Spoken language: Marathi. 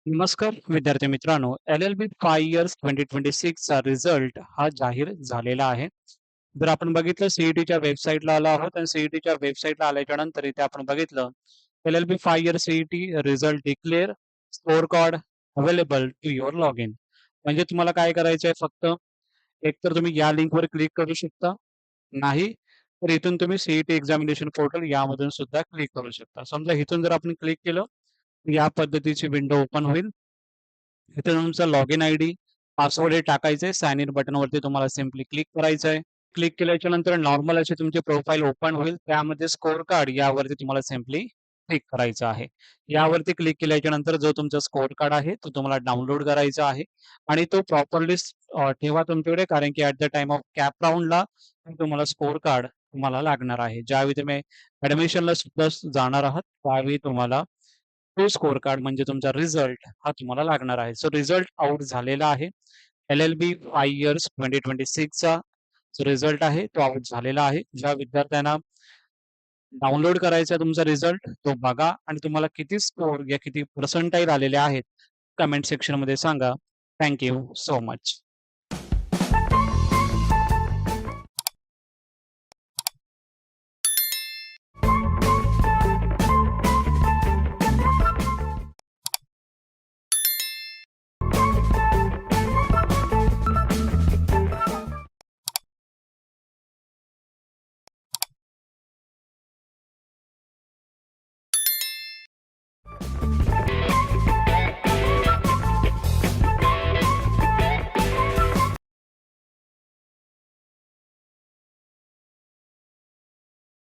नमस्कार विद्यार्थी मित्रांनो, LLB 5 इयर्स 2026 चा रिझल्ट हा जाहीर झालेला आहे. जर आपण बघितलं सीईटीच्या वेबसाईटला आलो आहोत आणि सीईटीच्या वेबसाईटला आल्याच्या नंतर इथे आपण बघितलं LLB 5 year CET result declare score card available to your log in. म्हणजे तुम्हाला काय करायचं आहे, फक्त एकतर तुम्ही या लिंकवर क्लिक करू शकता, नाही तर इथून तुम्ही सीईटी एक्झामिनेशन पोर्टल यामधून सुद्धा क्लिक करू शकता. समजा इथून जर आपण क्लिक केलं, या पद्धतीची विंडो ओपन होईल. इथे तुमचा लॉग इन आयडी, पासवर्ड हे टाकायचे. साइन इन बटनवरती तुम्हाला सिम्पली क्लिक करायचं आहे. क्लिक केल्याच्या नंतर नॉर्मल अशी तुमची प्रोफाईल ओपन होईल. त्यामध्ये स्कोर कार्ड यावरती तुम्हाला सिम्पली क्लिक करायचं आहे. यावरती क्लिक केल्याच्या नंतर जो तुमचा स्कोर कार्ड आहे तो तुम्हाला डाउनलोड करायचा आहे आणि तो प्रॉपरली ठेवा तुमच्याकडे, कारण की at the time of cap राउंडला तुम्हाला स्कोर कार्ड तुम्हाला लागणार आहे. ज्यावेळी तुम्ही ॲडमिशनला सुद्धा जाणार आहात, त्यावेळी तुम्हाला तो स्कोर कार्ड म्हणजे तुमचा रिझल्ट हा तुम्हाला लागणार आहे. सो रिझल्ट आउट झालेला आहे. LLB 5 इयर्स 2026 चा जो रिझल्ट आहे तो आउट झालेला आहे. ज्या विद्यार्थ्यांना डाउनलोड करायचा आहे तुमचा रिझल्ट, तो बघा आणि तुम्हाला किती स्कोर या किती पर्सेंटाइल आलेले आहेत, कमेंट सेक्शनमध्ये सांगा. Thank you so much.